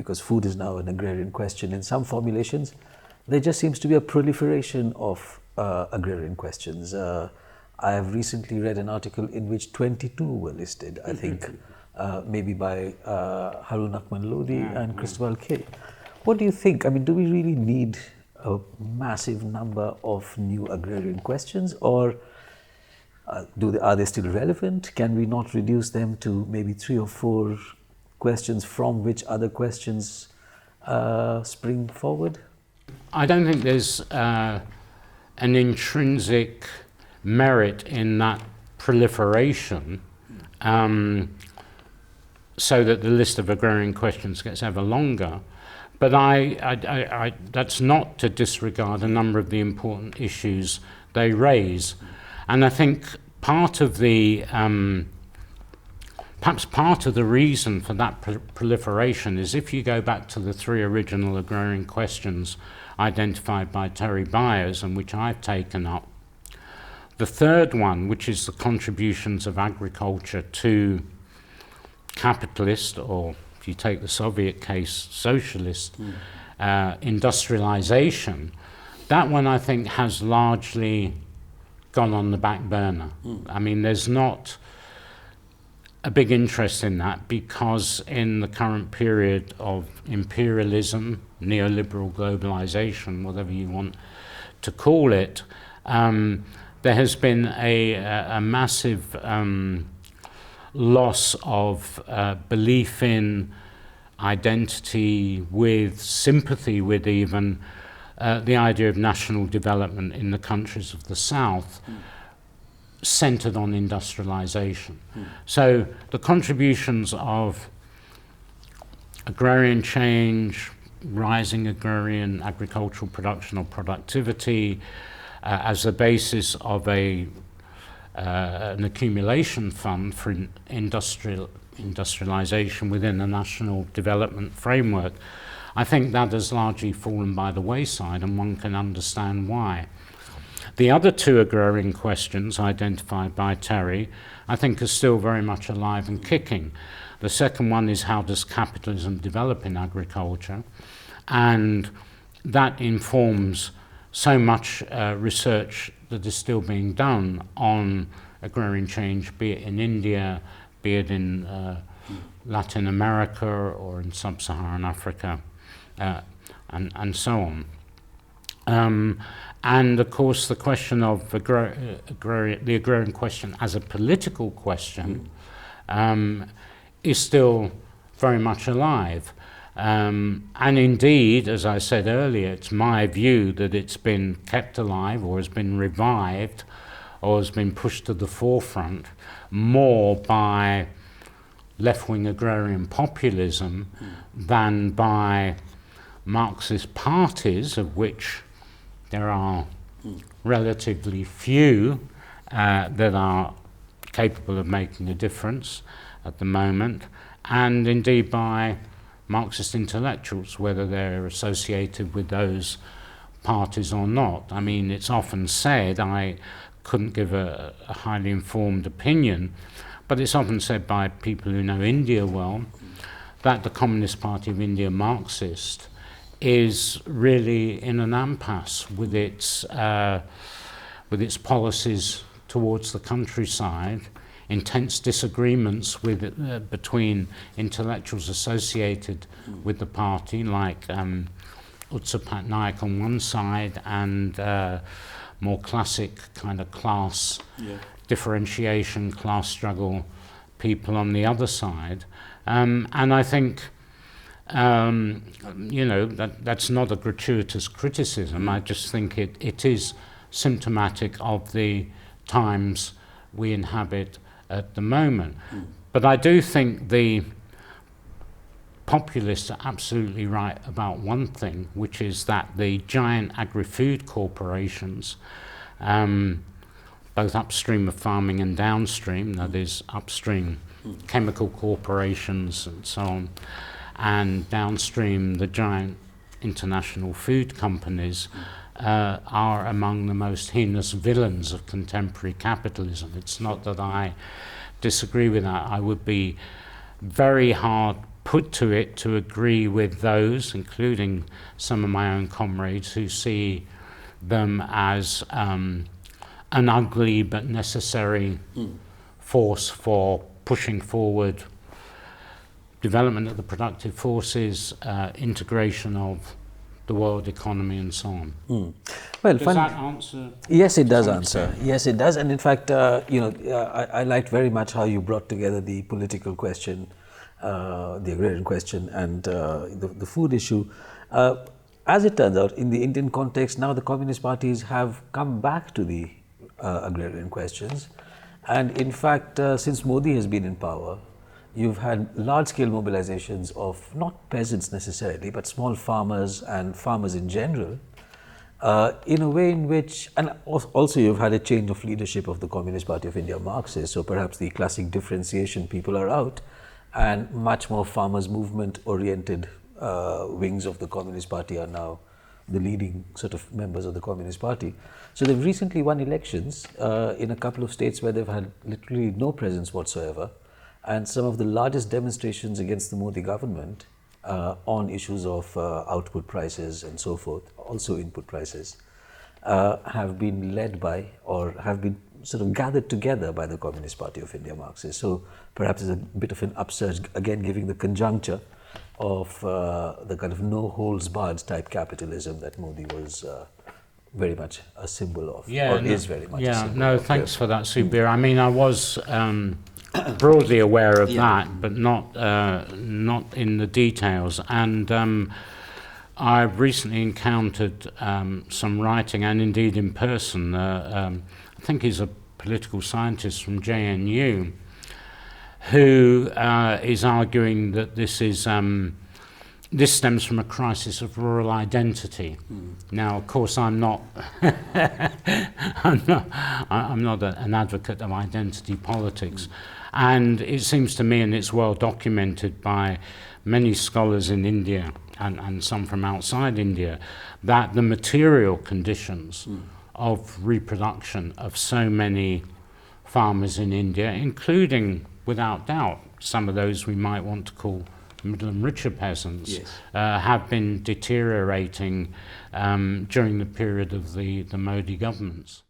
because food is now an agrarian question in some formulations, there just seems to be a proliferation of agrarian questions. I have recently read an article in which 22 were listed, I think, maybe by Harun Akman Lodi and Christopher K. What do you think? I mean, do we really need a massive number of new agrarian questions, or are they still relevant? Can we not reduce them to maybe 3 or 4 questions from which other questions spring forward? I don't think there's an intrinsic merit in that proliferation, so that the list of agrarian questions gets ever longer. But that's not to disregard a number of the important issues they raise. And I think part of the, perhaps part of the reason for that proliferation is if you go back to the 3 original agrarian questions identified by Terry Byers and which I've taken up, the third one, which is the contributions of agriculture to capitalist, or if you take the Soviet case, socialist industrialization, that one I think has largely gone on the back burner. I mean, there's not a big interest in that because in the current period of imperialism, neoliberal globalization, whatever you want to call it, there has been a massive loss of belief in identity, with sympathy with even the idea of national development in the countries of the South, centered on industrialization. So the contributions of agrarian change, rising agrarian agricultural production or productivity as the basis of an accumulation fund for industrialization within the national development framework, I think that has largely fallen by the wayside, and one can understand why. The other 2 agrarian questions identified by Terry, I think, are still very much alive and kicking. The second one is, how does capitalism develop in agriculture? And that informs so much research that is still being done on agrarian change, be it in India, be it in Latin America or in sub-Saharan Africa, and so on. And of course the question of the agrarian question as a political question is still very much alive. And indeed, as I said earlier, it's my view that it's been kept alive or has been revived or has been pushed to the forefront more by left-wing agrarian populism than by Marxist parties, of which there are relatively few that are capable of making a difference at the moment, and indeed by Marxist intellectuals, whether they're associated with those parties or not. I mean, it's often said, I couldn't give a highly informed opinion, but it's often said by people who know India well, that the Communist Party of India, Marxist, is really in an impasse with its policies towards the countryside, intense disagreements between intellectuals associated with the party, like Utsa Patnaik on one side and more classic kind of class differentiation, class struggle people on the other side. And I think that's not a gratuitous criticism. I just think it is symptomatic of the times we inhabit at the moment. But I do think the populists are absolutely right about one thing, which is that the giant agri-food corporations, both upstream of farming and downstream, that is upstream chemical corporations and so on, and downstream the giant international food companies, are among the most heinous villains of contemporary capitalism. It's not that I disagree with that. I would be very hard put to it to agree with those, including some of my own comrades, who see them as an ugly but necessary force for pushing forward development of the productive forces, integration of the world economy and so on. Well, Does that answer? Yes, it does answer. Yes, it does. And in fact, I liked very much how you brought together the political question, the agrarian question, and the food issue. As it turns out, in the Indian context, now the communist parties have come back to the agrarian questions. And in fact, since Modi has been in power, you've had large-scale mobilizations of not peasants necessarily, but small farmers and farmers in general, in a way in which, and also you've had a change of leadership of the Communist Party of India, Marxists, so perhaps the classic differentiation people are out, and much more farmers' movement-oriented wings of the Communist Party are now the leading sort of members of the Communist Party. So they've recently won elections in a couple of states where they've had literally no presence whatsoever, and some of the largest demonstrations against the Modi government on issues of output prices and so forth, also input prices, have been led by or have been sort of gathered together by the Communist Party of India, Marxists. So perhaps it's a bit of an upsurge, again giving the conjuncture of the kind of no-holds-barred type capitalism that Modi was very much a symbol of, is very much a symbol of. Thanks for that, Subir. I mean, I was broadly aware of that, but not in the details. And I've recently encountered some writing, and indeed in person. I think he's a political scientist from JNU, who is arguing that this stems from a crisis of rural identity. Now, of course, I'm not an advocate of identity politics, and it seems to me, and it's well documented by many scholars in India and some from outside India, that the material conditions of reproduction of so many farmers in India, including, without doubt, some of those we might want to call middle and richer peasants, have been deteriorating during the period of the Modi governments.